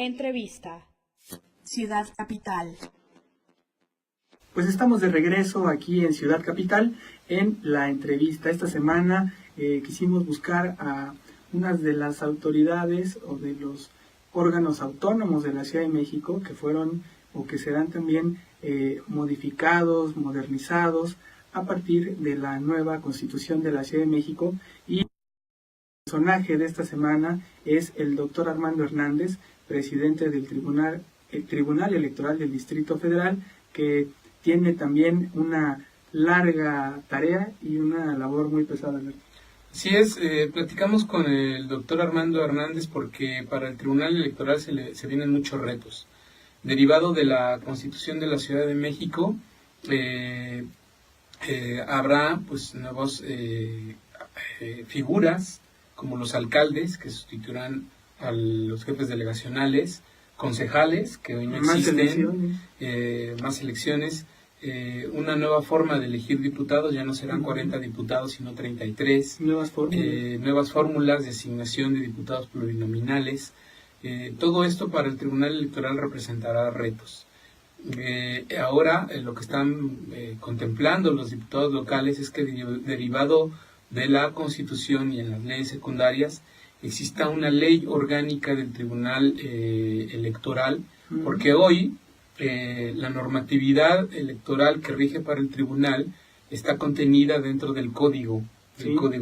Entrevista. Ciudad Capital. Pues estamos de regreso aquí en Ciudad Capital en la entrevista. Esta semana quisimos buscar a unas de las autoridades o de los órganos autónomos de la Ciudad de México que fueron o que serán también modificados, modernizados a partir de la nueva Constitución de la Ciudad de México. Y el personaje de esta semana es el doctor Armando Hernández, presidente del Tribunal Electoral del Distrito Federal, que tiene también una larga tarea y una labor muy pesada. Así es, platicamos con el doctor Armando Hernández porque para el Tribunal Electoral se vienen muchos retos. Derivado de la Constitución de la Ciudad de México, habrá pues nuevas figuras como los alcaldes que sustituirán a los jefes delegacionales, concejales que hoy no existen, más elecciones, una nueva forma de elegir diputados, ya no serán 40 diputados sino 33, nuevas fórmulas de asignación de diputados plurinominales. Todo esto para el Tribunal Electoral representará retos. Ahora lo que están contemplando los diputados locales es que derivado de la Constitución y en las leyes secundarias exista una ley orgánica del Tribunal Electoral, porque hoy la normatividad electoral que rige para el tribunal está contenida dentro del código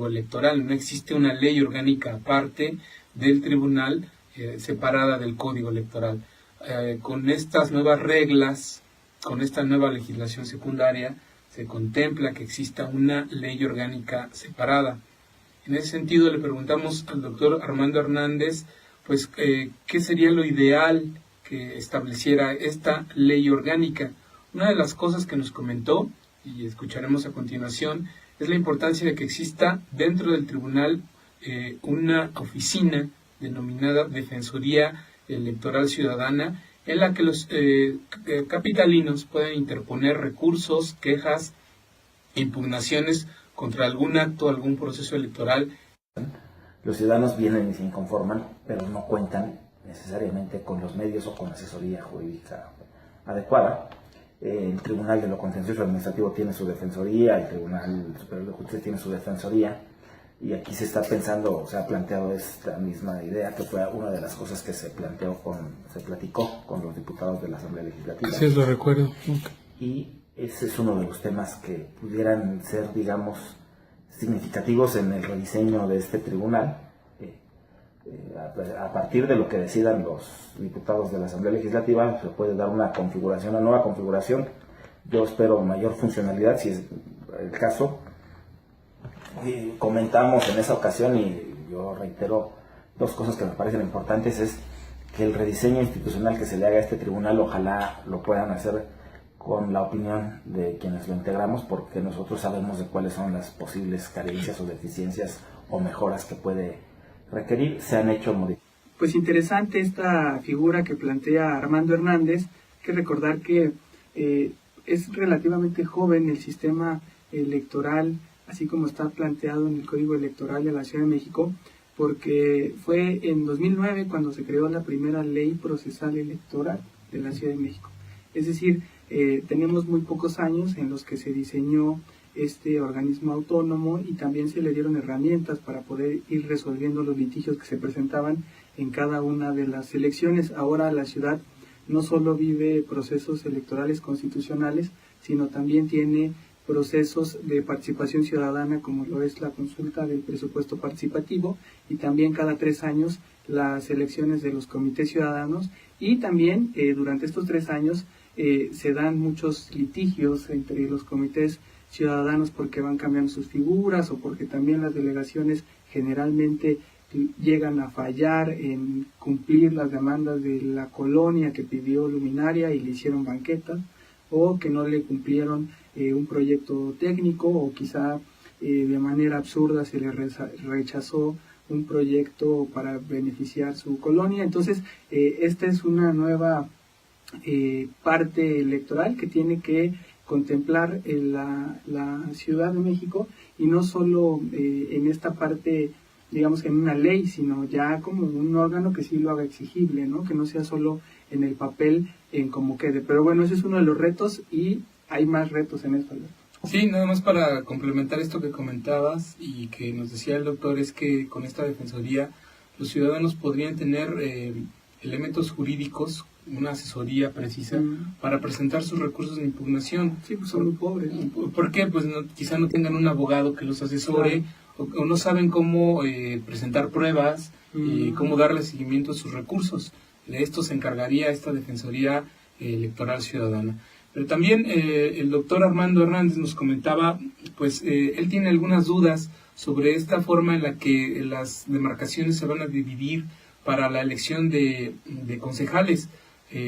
electoral. No existe una ley orgánica aparte del tribunal separada del código electoral. Con estas nuevas reglas, con esta nueva legislación secundaria, se contempla que exista una ley orgánica separada. En ese sentido le preguntamos al doctor Armando Hernández, pues, ¿qué sería lo ideal que estableciera esta ley orgánica? Una de las cosas que nos comentó, y escucharemos a continuación, es la importancia de que exista dentro del tribunal una oficina denominada Defensoría Electoral Ciudadana, en la que los capitalinos pueden interponer recursos, quejas, impugnaciones contra algún acto, algún proceso electoral. Los ciudadanos vienen y se inconforman, pero no cuentan necesariamente con los medios o con asesoría jurídica adecuada. El Tribunal de lo Contencioso Administrativo tiene su defensoría, el Tribunal Superior de Justicia tiene su defensoría, y aquí se está pensando, se ha planteado esta misma idea, que fue una de las cosas que se platicó con los diputados de la Asamblea Legislativa. Sí, lo recuerdo. Y ese es uno de los temas que pudieran ser, digamos, significativos en el rediseño de este tribunal. A partir de lo que decidan los diputados de la Asamblea Legislativa, se puede dar una nueva configuración. Yo espero mayor funcionalidad, si es el caso. Comentamos en esa ocasión, y yo reitero dos cosas que me parecen importantes, es que el rediseño institucional que se le haga a este tribunal, ojalá lo puedan hacer con la opinión de quienes lo integramos, porque nosotros sabemos de cuáles son las posibles carencias o deficiencias o mejoras que puede requerir. Se han hecho modificaciones. Pues interesante esta figura que plantea Armando Hernández. Hay que recordar que es relativamente joven el sistema electoral, así como está planteado en el Código Electoral de la Ciudad de México, porque fue en 2009 cuando se creó la primera ley procesal electoral de la Ciudad de México. Es decir, tenemos muy pocos años en los que se diseñó este organismo autónomo y también se le dieron herramientas para poder ir resolviendo los litigios que se presentaban en cada una de las elecciones. Ahora la ciudad no solo vive procesos electorales constitucionales, sino también tiene procesos de participación ciudadana, como lo es la consulta del presupuesto participativo, y también cada 3 años las elecciones de los comités ciudadanos, y también durante estos 3 años se dan muchos litigios entre los comités ciudadanos porque van cambiando sus figuras o porque también las delegaciones generalmente llegan a fallar en cumplir las demandas de la colonia que pidió luminaria y le hicieron banquetas, o que no le cumplieron un proyecto técnico, o quizá de manera absurda se le rechazó un proyecto para beneficiar su colonia. Entonces esta es una nueva parte electoral que tiene que contemplar la Ciudad de México, y no solo en esta parte digamos que en una ley, sino ya como un órgano que sí lo haga exigible, ¿no? Que no sea solo en el papel, en cómo quede. Pero bueno, ese es uno de los retos y hay más retos en esto, Alberto. Sí, nada más para complementar esto que comentabas y que nos decía el doctor, es que con esta defensoría los ciudadanos podrían tener elementos jurídicos, una asesoría precisa para presentar sus recursos de impugnación. Sí, pues son muy pobres, ¿no? ¿Por qué? Pues quizá no tengan un abogado que los asesore, o no saben cómo presentar pruebas y cómo darle seguimiento a sus recursos. De esto se encargaría esta Defensoría Electoral Ciudadana. Pero también el doctor Armando Hernández nos comentaba, pues él tiene algunas dudas sobre esta forma en la que las demarcaciones se van a dividir para la elección de concejales.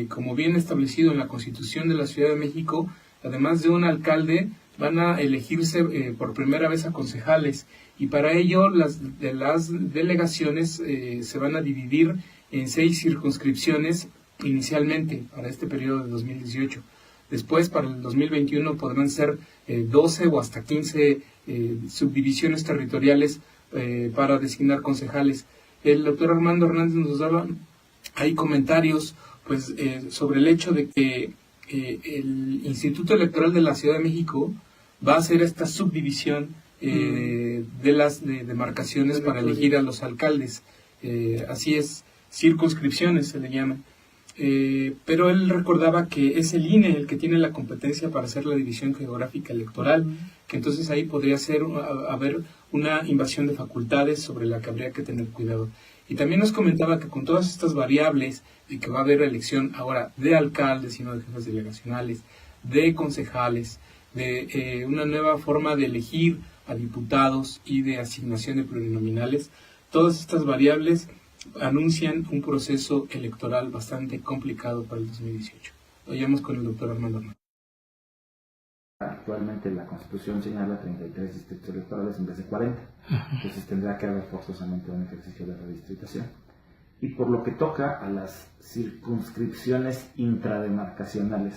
Como bien establecido en la Constitución de la Ciudad de México, además de un alcalde, van a elegirse por primera vez a concejales, y para ello las delegaciones se van a dividir en 6 circunscripciones inicialmente para este periodo de 2018. Después, para el 2021, podrán ser 12 o hasta 15 subdivisiones territoriales para designar concejales. El doctor Armando Hernández nos daba ahí comentarios pues sobre el hecho de que el Instituto Electoral de la Ciudad de México va a hacer esta subdivisión de las demarcaciones para elegir a los alcaldes. Así es, circunscripciones se le llaman. Pero él recordaba que es el INE el que tiene la competencia para hacer la división geográfica electoral, que entonces ahí podría haber una invasión de facultades sobre la que habría que tener cuidado. Y también nos comentaba que con todas estas variables, de que va a haber elección ahora de alcaldes y no de jefes delegacionales, de concejales, de una nueva forma de elegir a diputados y de asignación de plurinominales, todas estas variables anuncian un proceso electoral bastante complicado para el 2018. Lo oímos con el doctor Armando Hernández. Actualmente la Constitución señala 33 distritos electorales en vez de 40, entonces tendrá que haber forzosamente un ejercicio de redistritación. Y por lo que toca a las circunscripciones intrademarcacionales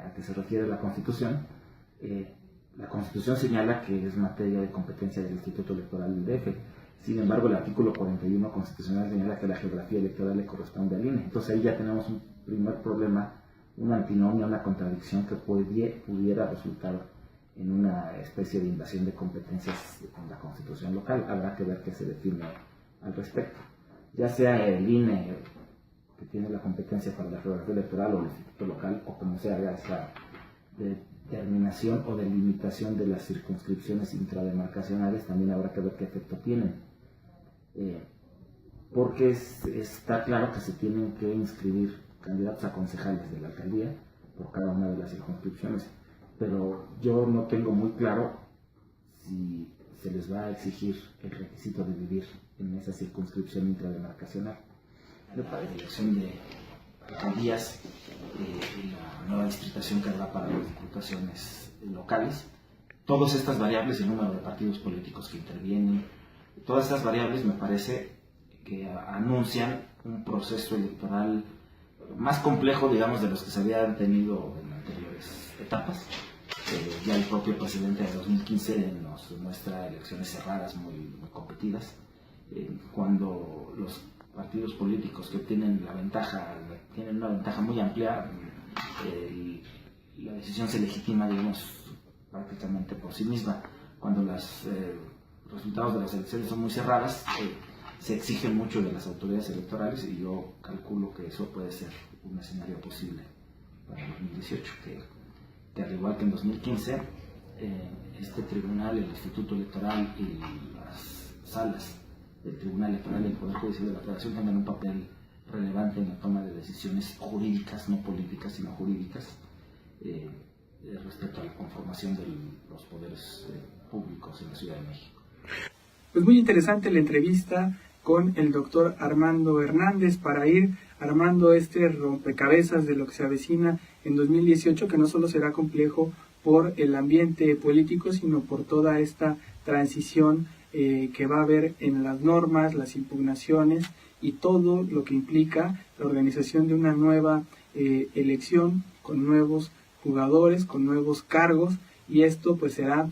a que se refiere la Constitución señala que es materia de competencia del Instituto Electoral del DF. Sin embargo, el artículo 41 constitucional señala que la geografía electoral le corresponde al INE. Entonces ahí ya tenemos un primer problema, una antinomia, una contradicción que pudiera resultar en una especie de invasión de competencias con la Constitución local. Habrá que ver qué se define al respecto. Ya sea el INE que tiene la competencia para la geografía electoral o el Instituto local, o como se haga esa determinación o delimitación de las circunscripciones intrademarcacionales, también habrá que ver qué efecto tienen. Porque está claro que se tienen que inscribir candidatos a concejales de la alcaldía por cada una de las circunscripciones, pero yo no tengo muy claro si se les va a exigir el requisito de vivir en esa circunscripción intrademarcacional. Para la elección de alcaldías y la nueva distritación que habrá para las diputaciones locales, todas estas variables, el número de partidos políticos que intervienen, todas estas variables me parece que anuncian un proceso electoral más complejo, digamos, de los que se habían tenido en anteriores etapas. Ya el propio presidente de 2015 nos muestra elecciones cerradas muy competidas, cuando los partidos políticos que tienen una ventaja muy amplia, la decisión se legitima, digamos, prácticamente por sí misma. Cuando los resultados de las elecciones son muy cerradas, se exige mucho de las autoridades electorales, y yo calculo que eso puede ser un escenario posible para 2018, que al igual que en 2015, este tribunal, el Instituto Electoral y las salas del Tribunal Electoral y el Poder Judicial de la Federación tengan un papel relevante en la toma de decisiones jurídicas, no políticas, sino jurídicas, respecto a la conformación de los poderes públicos en la Ciudad de México. Pues muy interesante la entrevista con el doctor Armando Hernández para ir armando este rompecabezas de lo que se avecina en 2018, que no solo será complejo por el ambiente político, sino por toda esta transición que va a haber en las normas, las impugnaciones y todo lo que implica la organización de una nueva elección con nuevos jugadores, con nuevos cargos y esto pues será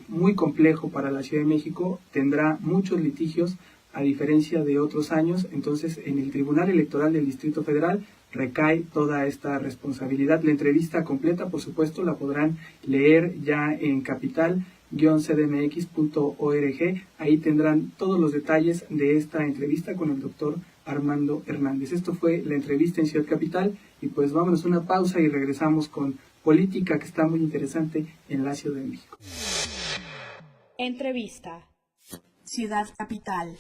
muy complejo para la Ciudad de México, tendrá muchos litigios a diferencia de otros años. Entonces en el Tribunal Electoral del Distrito Federal recae toda esta responsabilidad. La entrevista completa, por supuesto, la podrán leer ya en capital-cdmx.org. Ahí tendrán todos los detalles de esta entrevista con el doctor Armando Hernández. Esto fue la entrevista en Ciudad Capital, y pues vámonos a una pausa y regresamos con política, que está muy interesante en la Ciudad de México. Entrevista. Ciudad Capital.